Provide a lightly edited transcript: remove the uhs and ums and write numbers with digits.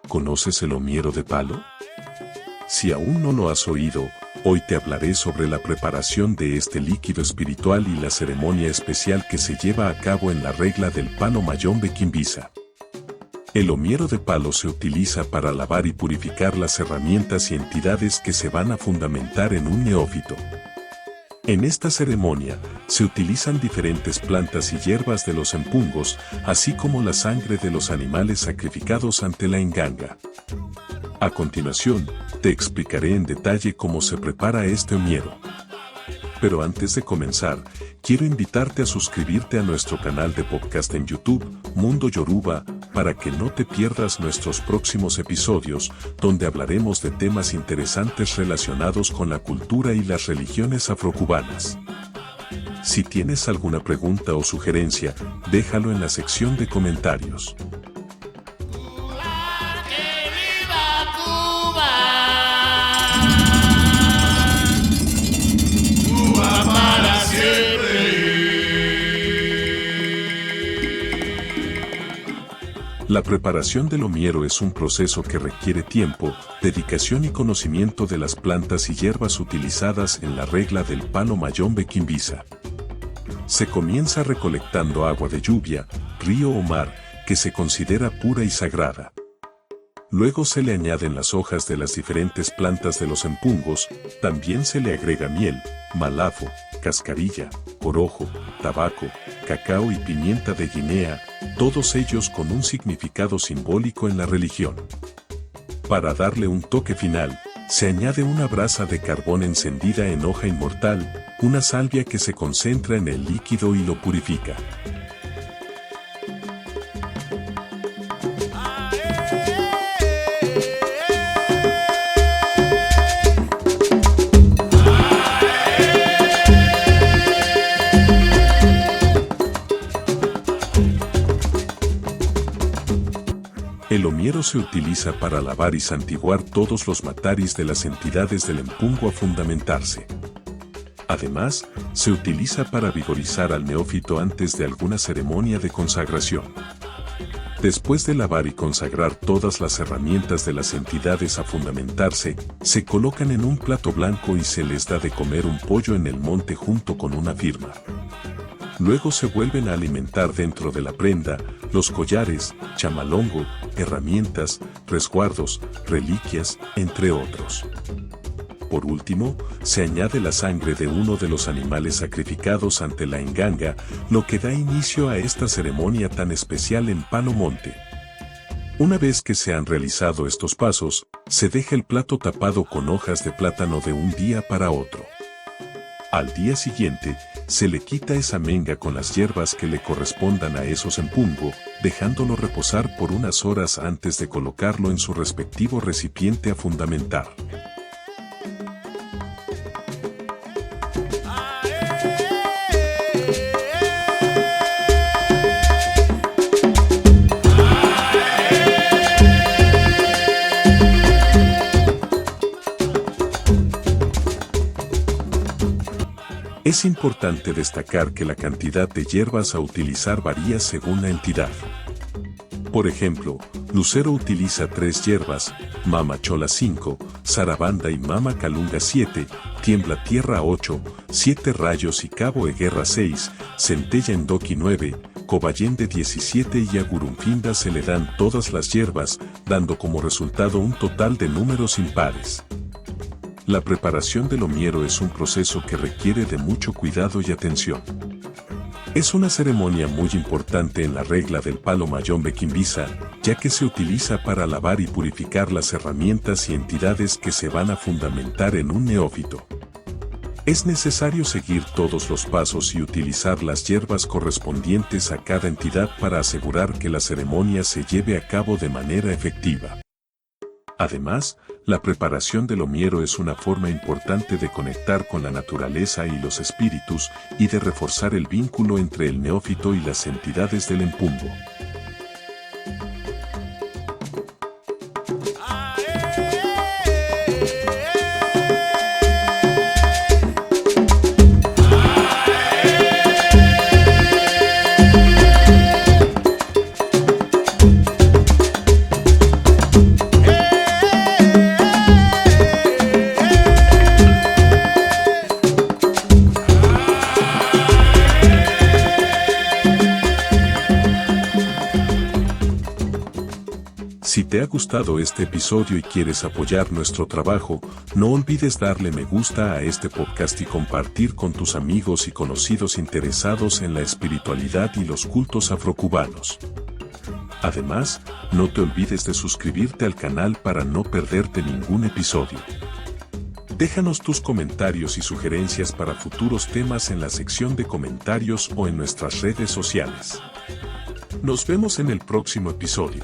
¿Conoces el omiero de palo? Si aún no lo has oído, hoy te hablaré sobre la preparación de este líquido espiritual y la ceremonia especial que se lleva a cabo en la regla del palo mayombe quimbisa. El omiero de palo se utiliza para lavar y purificar las herramientas y entidades que se van a fundamentar en un neófito. En esta ceremonia, se utilizan diferentes plantas y hierbas de los empungos, así como la sangre de los animales sacrificados ante la enganga. A continuación, te explicaré en detalle cómo se prepara este omiero. Pero antes de comenzar, quiero invitarte a suscribirte a nuestro canal de podcast en YouTube, Mundo Yoruba, para que no te pierdas nuestros próximos episodios, donde hablaremos de temas interesantes relacionados con la cultura y las religiones afrocubanas. Si tienes alguna pregunta o sugerencia, déjalo en la sección de comentarios. La preparación del omiero es un proceso que requiere tiempo, dedicación y conocimiento de las plantas y hierbas utilizadas en la regla del palo mayombe quimbisa. Se comienza recolectando agua de lluvia, río o mar, que se considera pura y sagrada. Luego se le añaden las hojas de las diferentes plantas de los empungos, también se le agrega miel, malafo, cascarilla, corojo, tabaco, cacao y pimienta de Guinea, todos ellos con un significado simbólico en la religión. Para darle un toque final, se añade una brasa de carbón encendida en hoja inmortal, una salvia que se concentra en el líquido y lo purifica. El omiero se utiliza para lavar y santiguar todos los mataris de las entidades del empungo a fundamentarse. Además, se utiliza para vigorizar al neófito antes de alguna ceremonia de consagración. Después de lavar y consagrar todas las herramientas de las entidades a fundamentarse, se colocan en un plato blanco y se les da de comer un pollo en el monte junto con una firma. Luego se vuelven a alimentar dentro de la prenda, los collares, chamalongo, herramientas, resguardos, reliquias, entre otros. Por último, se añade la sangre de uno de los animales sacrificados ante la enganga, lo que da inicio a esta ceremonia tan especial en Palo Monte. Una vez que se han realizado estos pasos, se deja el plato tapado con hojas de plátano de un día para otro. Al día siguiente, se le quita esa menga con las hierbas que le correspondan a esos empungo, dejándolo reposar por unas horas antes de colocarlo en su respectivo recipiente a fundamentar. Es importante destacar que la cantidad de hierbas a utilizar varía según la entidad. Por ejemplo, Lucero utiliza 3 hierbas, Mama Chola 5, Sarabanda y Mama Calunga 7, Tiembla Tierra 8, 7 Rayos y Cabo de Guerra 6, Centella Endoki 9, Cobayende 17 y a Gurunfinda se le dan todas las hierbas, dando como resultado un total de números impares. La preparación del omiero es un proceso que requiere de mucho cuidado y atención. Es una ceremonia muy importante en la regla del palo mayombe quimbisa, ya que se utiliza para lavar y purificar las herramientas y entidades que se van a fundamentar en un neófito. Es necesario seguir todos los pasos y utilizar las hierbas correspondientes a cada entidad para asegurar que la ceremonia se lleve a cabo de manera efectiva. Además, la preparación del omiero es una forma importante de conectar con la naturaleza y los espíritus y de reforzar el vínculo entre el neófito y las entidades del empungo. Si te ha gustado este episodio y quieres apoyar nuestro trabajo, no olvides darle me gusta a este podcast y compartir con tus amigos y conocidos interesados en la espiritualidad y los cultos afrocubanos. Además, no te olvides de suscribirte al canal para no perderte ningún episodio. Déjanos tus comentarios y sugerencias para futuros temas en la sección de comentarios o en nuestras redes sociales. Nos vemos en el próximo episodio.